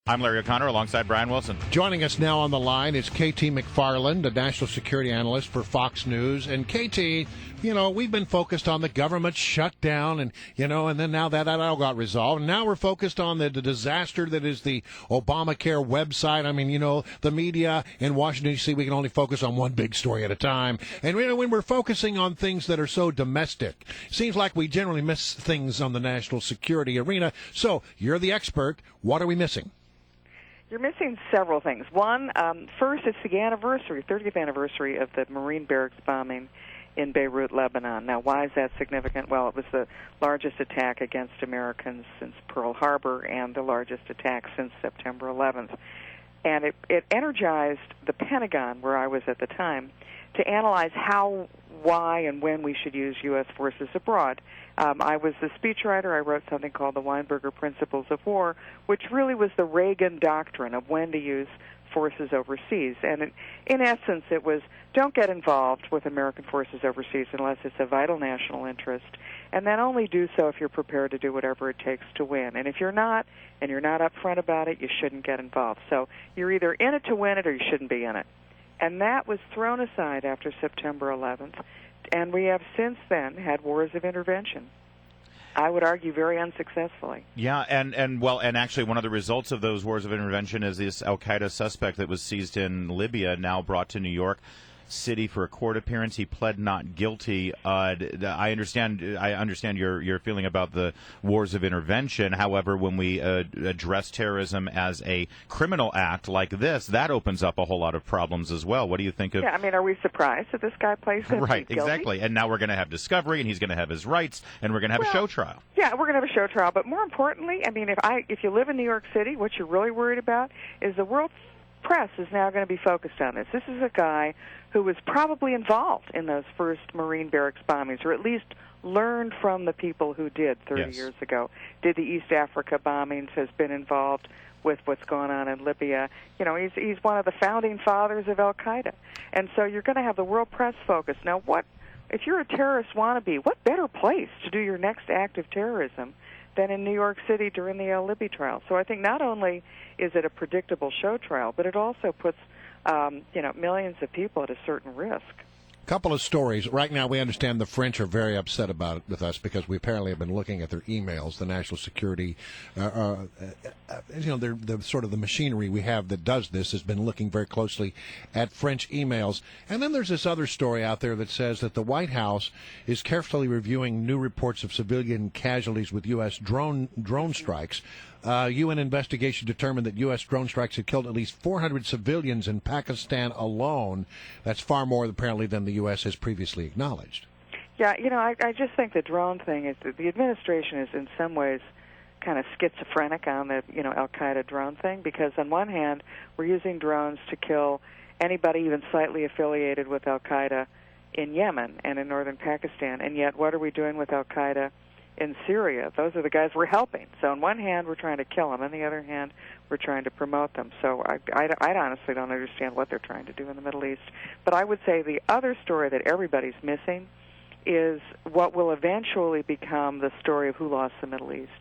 I'm Larry O'Connor alongside Brian Wilson. Joining us now on the line is KT McFarland, a national security analyst for Fox News. And KT, we've been focused on the government shutdown and then now that all got resolved. And now we're focused on the disaster that is the Obamacare website. I mean, the media in Washington, D.C., we can only focus on one big story at a time. And when we're focusing on things that are so domestic, it seems like we generally miss things on the national security arena. So you're the expert. What are we missing? You're missing several things. One, first, it's the 30th anniversary of the Marine barracks bombing in Beirut, Lebanon. Now, why is that significant? Well, it was the largest attack against Americans since Pearl Harbor and the largest attack since September 11th. And it energized the Pentagon, where I was at the time, to analyze how, why, and when we should use U.S. forces abroad. I was the speechwriter. I wrote something called the Weinberger Principles of War, which really was the Reagan doctrine of when to use forces overseas. And in essence, it was don't get involved with American forces overseas unless it's a vital national interest, and then only do so if you're prepared to do whatever it takes to win. And if you're not, and you're not upfront about it, you shouldn't get involved. So you're either in it to win it or you shouldn't be in it. And that was thrown aside after September 11th, and we have since then had wars of intervention. I would argue very unsuccessfully. Yeah, and actually one of the results of those wars of intervention is this Al-Qaeda suspect that was seized in Libya, now brought to New York City for a court appearance. He pled not guilty. I understand your feeling about the wars of intervention. However, when we address terrorism as a criminal act like this, that opens up a whole lot of problems as well. What do you think of? Yeah, I mean, are we surprised that this guy plays guilty? Right, exactly. And now we're going to have discovery, and he's going to have his rights, and we're going to have a show trial. Yeah, we're going to have a show trial. But more importantly, I mean, if you live in New York City, what you're really worried about is the world press is now going to be focused on this. This is a guy who was probably involved in those first Marine barracks bombings, or at least learned from the people who did 30 years ago. Did the East Africa bombings, has been involved with what's going on in Libya. He's one of the founding fathers of Al-Qaeda. And so you're going to have the world press focus. Now, if you're a terrorist wannabe, what better place to do your next act of terrorism than in New York City during the al-Libi trial? So I think not only is it a predictable show trial, but it also puts millions of people at a certain risk. Couple of stories. Right now, we understand the French are very upset about it with us because we apparently have been looking at their emails. The national security, the sort of the machinery we have that does this has been looking very closely at French emails. And then there's this other story out there that says that the White House is carefully reviewing new reports of civilian casualties with U.S. drone strikes. UN investigation determined that U.S. drone strikes had killed at least 400 civilians in Pakistan alone. That's far more, apparently, than the U.S. has previously acknowledged. Yeah, I just think the drone thing is the administration is in some ways kind of schizophrenic on the, Al-Qaeda drone thing, because on one hand, we're using drones to kill anybody even slightly affiliated with Al-Qaeda in Yemen and in northern Pakistan, and yet what are we doing with Al-Qaeda in Syria? Those are the guys we're helping. So on one hand, we're trying to kill them. On the other hand, we're trying to promote them. So I honestly don't understand what they're trying to do in the Middle East. But I would say the other story that everybody's missing is what will eventually become the story of who lost the Middle East.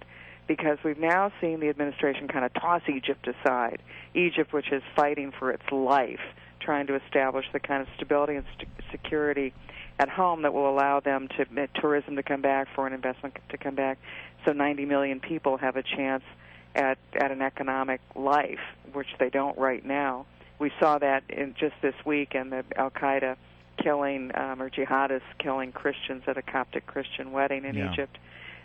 Because we've now seen the administration kind of toss Egypt aside. Egypt, which is fighting for its life, trying to establish the kind of stability and security at home that will allow them to tourism to come back, foreign investment to come back, so 90 million people have a chance at an economic life, which they don't right now. We saw that in just this week in the Al-Qaeda killing or jihadists killing Christians at a Coptic Christian wedding in Egypt.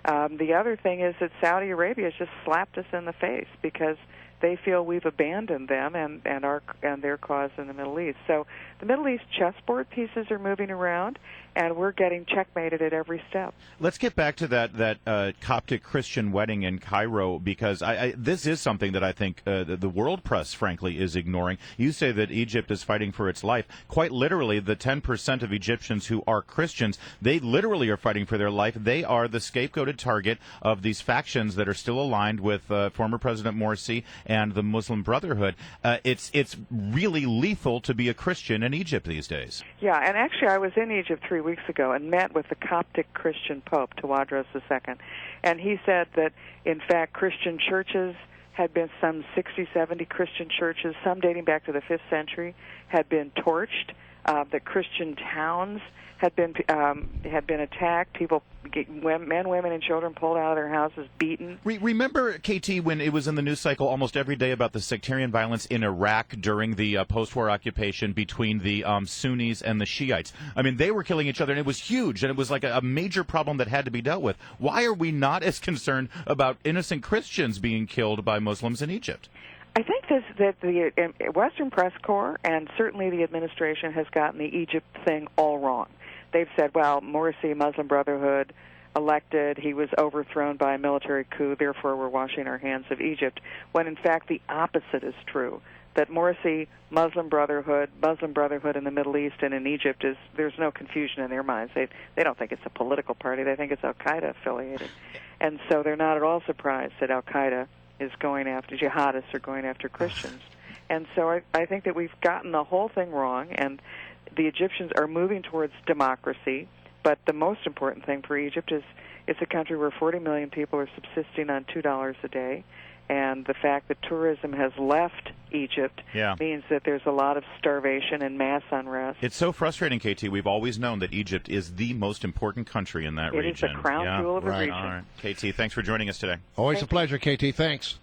The other thing is that Saudi Arabia has just slapped us in the face because they feel we've abandoned them and their cause in the Middle East. So the Middle East chessboard pieces are moving around, and we're getting checkmated at every step. Let's get back to that Coptic Christian wedding in Cairo, because this is something that I think the world press, frankly, is ignoring. You say that Egypt is fighting for its life. Quite literally, the 10% of Egyptians who are Christians, they literally are fighting for their life. They are the scapegoated target of these factions that are still aligned with former President Morsi and the Muslim Brotherhood. It's really lethal to be a Christian in Egypt these days. Yeah, and actually I was in Egypt 3 weeks ago and met with the Coptic Christian Pope, Tawadros II, and he said that, in fact, Christian churches had been some 60, 70 Christian churches, some dating back to the 5th century, had been torched. That Christian towns had been attacked. People, men, women, and children pulled out of their houses, beaten. Remember, KT, when it was in the news cycle almost every day about the sectarian violence in Iraq during the post-war occupation between the Sunnis and the Shiites? I mean, they were killing each other, and it was huge, and it was like a major problem that had to be dealt with. Why are we not as concerned about innocent Christians being killed by Muslims in Egypt? I think that the Western Press Corps and certainly the administration has gotten the Egypt thing all wrong. They've said, well, Morsi, Muslim Brotherhood, elected, he was overthrown by a military coup, therefore we're washing our hands of Egypt, when in fact the opposite is true. That Morsi, Muslim Brotherhood in the Middle East and in Egypt, there's no confusion in their minds. They don't think it's a political party. They think it's Al-Qaeda affiliated. And so they're not at all surprised that Al-Qaeda is going after, jihadists are going after Christians. And so I think that we've gotten the whole thing wrong, and the Egyptians are moving towards democracy, but the most important thing for Egypt is it's a country where 40 million people are subsisting on $2 a day, and the fact that tourism has left Egypt means that there's a lot of starvation and mass unrest. It's so frustrating, KT. We've always known that Egypt is the most important country in that region. It is the crown jewel of the region. All right. KT, thanks for joining us today. Always a pleasure, KT. Thanks.